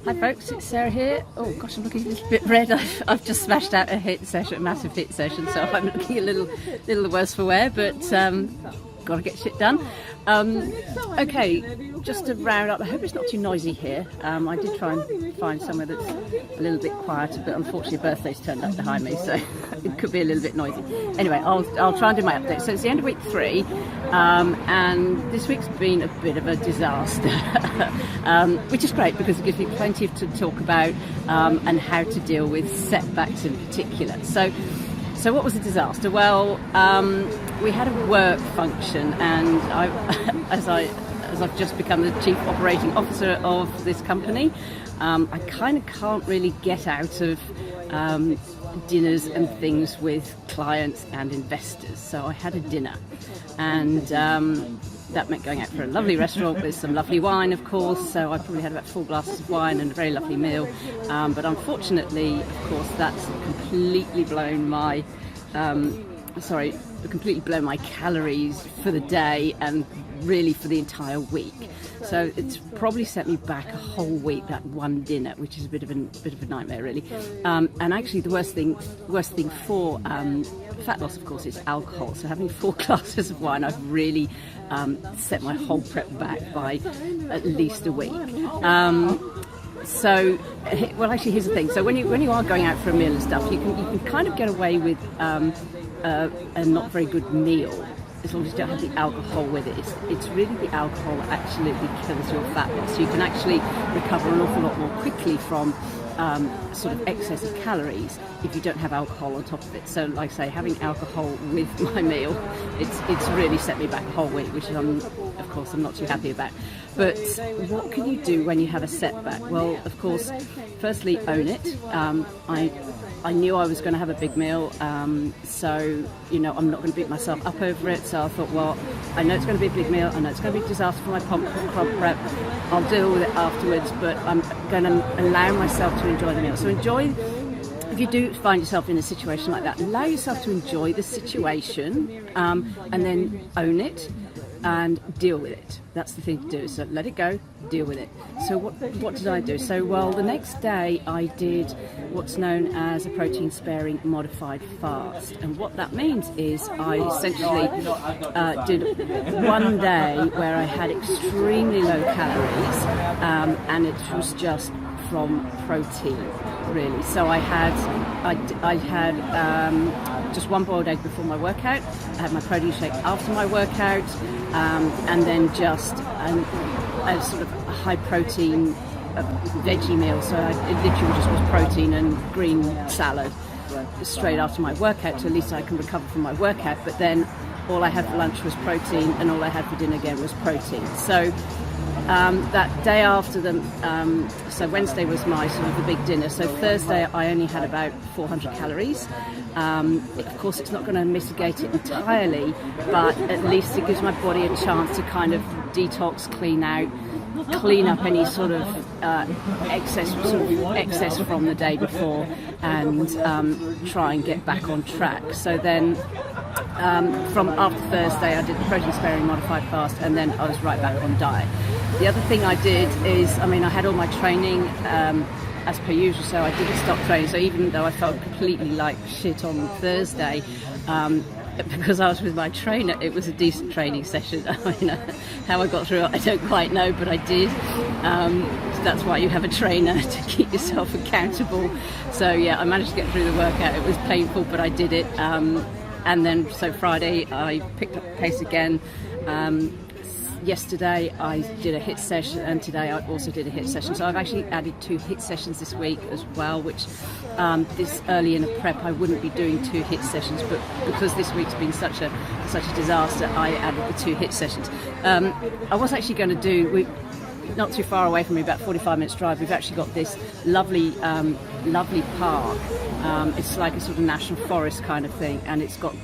Hi folks, it's Sarah here. Oh gosh, I'm looking a little bit red. I've just smashed out a hit session, a massive hit session, so I'm looking a little worse for wear, but got to get shit done. Okay, just to round up, I hope it's not too noisy here. I did try and find somewhere that's a little bit quieter, but unfortunately birthday's turned up behind me, so it could be a little bit noisy. Anyway, I'll try and do my update. So it's the end of week 3, and this week's been a bit of a disaster, which is great because it gives me plenty to talk about and how to deal with setbacks in particular. So what was the disaster? Well, we had a work function, and as I've just become the chief operating officer of this company, I kind of can't really get out of dinners and things with clients and investors. So I had a dinner, and that meant going out for a lovely restaurant with some lovely wine, of course. So I probably had about 4 glasses of wine and a very lovely meal. But unfortunately, of course, that's completely blown my calories for the day and really for the entire week. So it's probably set me back a whole week, that one dinner, which is a bit of a nightmare, really. And actually, the worst thing for fat loss, of course, is alcohol. So having 4 glasses of wine, I've really set my whole prep back by at least a week. So, well, actually, here's the thing. So when you are going out for a meal and stuff, you can kind of get away with a not very good meal as long as you don't have the alcohol with it. It's really the alcohol that absolutely kills your fat loss. You can actually recover an awful lot more quickly from sort of excess of calories if you don't have alcohol on top of it. So, like I say, having alcohol with my meal, it's really set me back a whole week, which I'm not too happy about. But what can you do when you have a setback? Well, of course, firstly, own it. I knew I was going to have a big meal, so I'm not going to beat myself up over it. So I thought, well, I know it's going to be a big meal. I know it's going to be a disaster for my pump prep. I'll deal with it afterwards, but I'm going to allow myself to enjoy the meal. So if you do find yourself in a situation like that, allow yourself to enjoy the situation and then own it and deal with it. That's the thing to do. So let it go, deal with it. So what did I do? So, well, the next day I did what's known as a protein sparing modified fast. And what that means is I essentially did one day where I had extremely low calories and it was just from protein, really. So I had just 1 boiled egg before my workout. I had my protein shake after my workout, and then just a sort of high protein veggie meal. So it literally just was protein and green salad straight after my workout, so at least I can recover from my workout. But then all I had for lunch was protein, and all I had for dinner again was protein. So that day after so Wednesday was my sort of the big dinner. So Thursday I only had about 400 calories. Of course, it's not going to mitigate it entirely, but at least it gives my body a chance to kind of detox, clean up any sort of excess from the day before, and try and get back on track. So then from after Thursday I did the protein sparing modified fast, and then I was right back on diet. The other thing I did is, I had all my training as per usual, so I didn't stop training. So even though I felt completely like shit on Thursday, because I was with my trainer, it was a decent training session. How I got through it, I don't quite know, but I did. So that's why you have a trainer, to keep yourself accountable. So yeah, I managed to get through the workout. It was painful, but I did it. And then, so Friday, I picked up the pace again. Yesterday I did a HIIT session, and today I also did a HIIT session. So I've actually added 2 HIIT sessions this week as well, which this early in a prep I wouldn't be doing 2 HIIT sessions, but because this week's been such a disaster, I added the 2 HIIT sessions. I was actually going to do, not too far away from me, about 45 minutes drive, we've actually got this lovely park. It's like a sort of national forest kind of thing, and it's got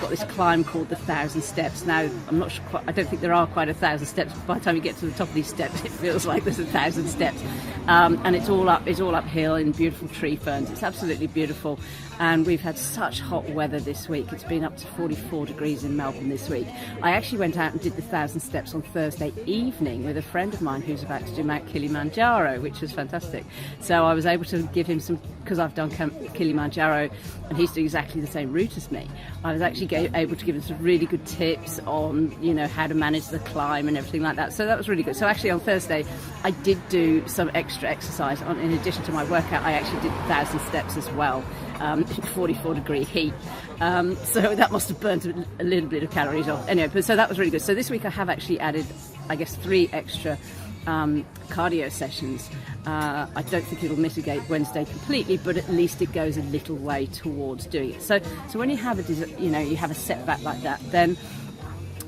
this climb called the 1,000 Steps. Now, I'm not sure, I don't think there are quite 1,000 steps, but by the time you get to the top of these steps, it feels like there's 1,000 steps. And it's all uphill in beautiful tree ferns. It's absolutely beautiful. And we've had such hot weather this week. It's been up to 44 degrees in Melbourne this week. I actually went out and did the 1,000 Steps on Thursday evening. evening with a friend of mine who's about to do Mount Kilimanjaro, which was fantastic. So I was able to give him some, because I've done Kilimanjaro and he's doing exactly the same route as me. I was actually able to give him some really good tips on, you know, how to manage the climb and everything like that. So that was really good. So actually on Thursday, I did do some extra exercise. In addition to my workout, I actually did 1,000 steps as well. 44-degree heat, so that must have burnt a little bit of calories off. Anyway, but so that was really good. So this week I have actually added, I guess, 3 extra cardio sessions. I don't think it'll mitigate Wednesday completely, but at least it goes a little way towards doing it. So when you have you have a setback like that, then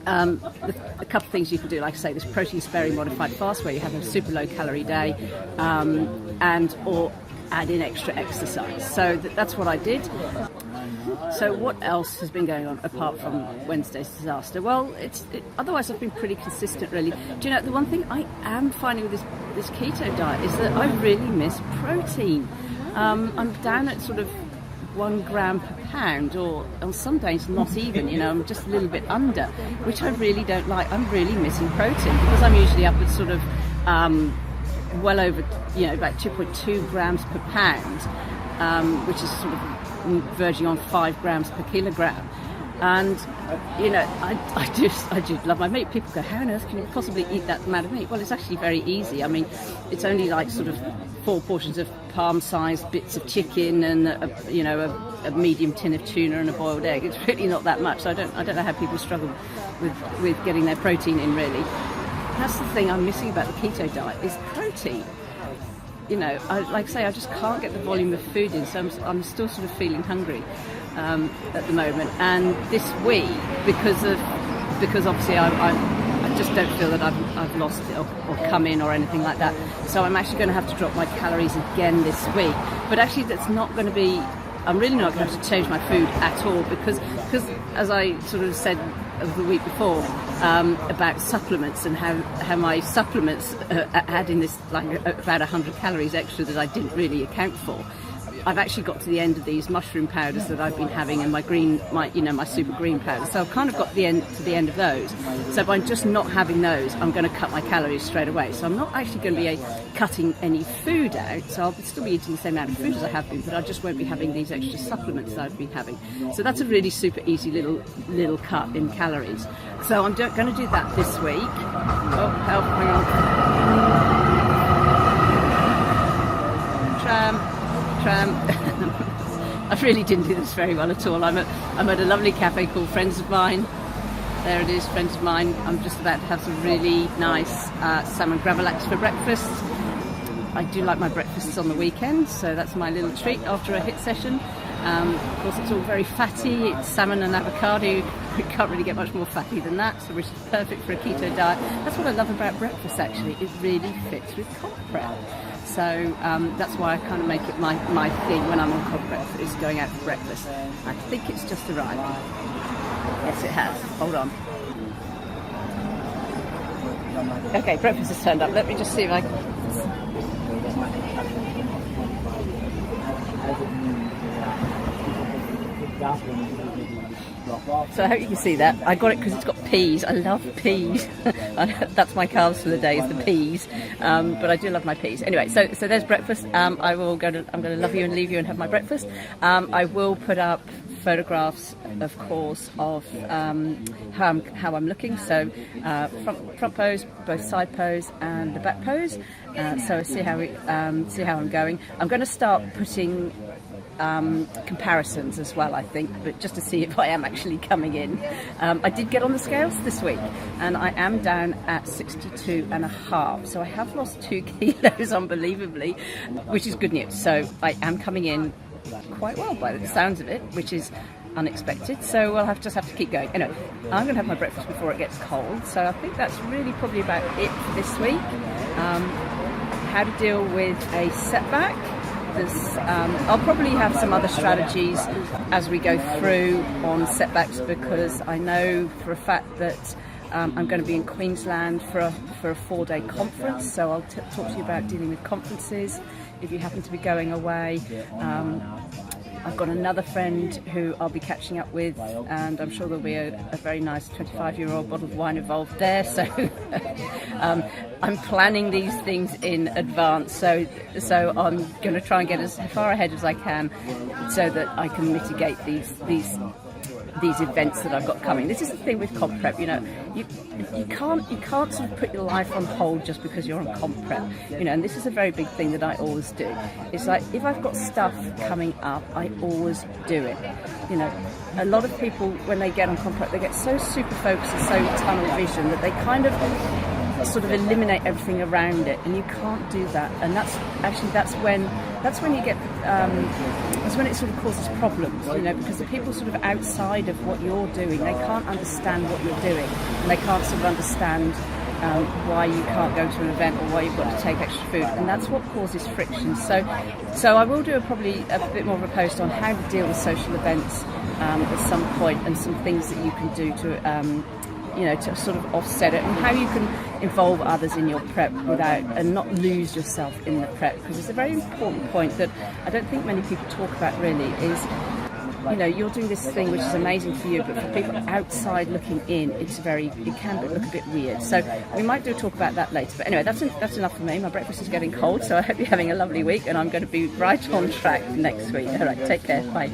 a couple of things you can do, like I say, this protein sparing modified fast where you have a super low calorie day, or add in extra exercise. So that's what I did. So what else has been going on apart from Wednesday's disaster? Well, otherwise I've been pretty consistent, really. Do you know, the one thing I am finding with this keto diet is that I really miss protein. I'm down at sort of 1 gram per pound, or on some days not even, you know, I'm just a little bit under, which I really don't like. I'm really missing protein because I'm usually up at sort of well over, you know, about 2.2 grams per pound, which is sort of verging on 5 grams per kilogram. And, you know, I just love my meat. People go, how on earth can you possibly eat that amount of meat? Well, it's actually very easy. I mean, it's only like sort of 4 portions of palm-sized bits of chicken and a medium tin of tuna and a boiled egg. It's really not that much. So I don't know how people struggle with getting their protein in, really. That's the thing I'm missing about the keto diet is protein. You know, like I say, I just can't get the volume of food in, so I'm still sort of feeling hungry at the moment. And this week, because obviously I just don't feel that I've lost it or come in or anything like that. So I'm actually going to have to drop my calories again this week. But actually, that's not going to be. I'm really not going to have to change my food at all because as I sort of said the week before about supplements and how my supplements add in this like about 100 calories extra that I didn't really account for. I've actually got to the end of these mushroom powders that I've been having and my super green powder. So I've kind of got to the end of those. So by just not having those, I'm going to cut my calories straight away. So I'm not actually going to be cutting any food out. So I'll still be eating the same amount of food as I have been, but I just won't be having these extra supplements that I've been having. So that's a really super easy little cut in calories. So I'm going to do that this week. Oh, help! Hang on. Tram. I really didn't do this very well at all. I'm at a lovely cafe called Friends of Mine. There it is, Friends of Mine. I'm just about to have some really nice salmon gravlax for breakfast. I do like my breakfasts on the weekend, so that's my little treat after a HIIT session. Of course, it's all very fatty. It's salmon and avocado. You can't really get much more fatty than that, so which is perfect for a keto diet. That's what I love about breakfast, actually. It really fits with cold prep. So that's why I kind of make it my thing when I'm on cold prep, is going out for breakfast. I think it's just arrived. Yes, it has. Hold on. Okay, breakfast has turned up. Let me just see if I can... So I hope you can see that. I got it because it's got peas. I love peas. That's my carbs for the day, is the peas. But I do love my peas. Anyway, so there's breakfast. I'm going to love you and leave you and have my breakfast. I will put up photographs, of course, of how I'm looking. So front pose, both side pose, and the back pose. So see how I'm going. I'm going to start putting comparisons as well, I think, but just to see if I am actually coming in. I did get on the scales this week and I am down at 62.5, so I have lost 2 kilos unbelievably, which is good news. So I am coming in quite well by the sounds of it, which is unexpected, so we'll just have to keep going. Anyway, I'm going to have my breakfast before it gets cold, so I think that's really probably about it for this week. How to deal with a setback. I'll probably have some other strategies as we go through on setbacks, because I know for a fact that I'm going to be in Queensland for a 4-day conference, so I'll talk to you about dealing with conferences if you happen to be going away. I've got another friend who I'll be catching up with, and I'm sure there'll be a very nice 25-year-old bottle of wine involved there. So I'm planning these things in advance. So I'm going to try and get as far ahead as I can, so that I can mitigate these events that I've got coming. This is the thing with comp prep, you know, you can't sort of put your life on hold just because you're on comp prep, you know, and this is a very big thing that I always do. It's like, if I've got stuff coming up, I always do it. You know, a lot of people, when they get on comp prep, they get so super focused and so tunnel vision that they kind of sort of eliminate everything around it, and you can't do that. And that's when you get that's when it sort of causes problems, you know, because the people sort of outside of what you're doing, they can't understand what you're doing, and they can't sort of understand why you can't go to an event or why you've got to take extra food, and that's what causes friction. So I will do probably a bit more of a post on how to deal with social events at some point, and some things that you can do to you know, to sort of offset it, and how you can involve others in your prep without, and not lose yourself in the prep, because it's a very important point that I don't think many people talk about really, is, you know, you're doing this thing which is amazing for you, but for people outside looking in, it can look a bit weird. So we might do a talk about that later. But anyway, that's enough for me. My breakfast is getting cold, so I hope you're having a lovely week, and I'm going to be right on track next week. All right, take care. Bye.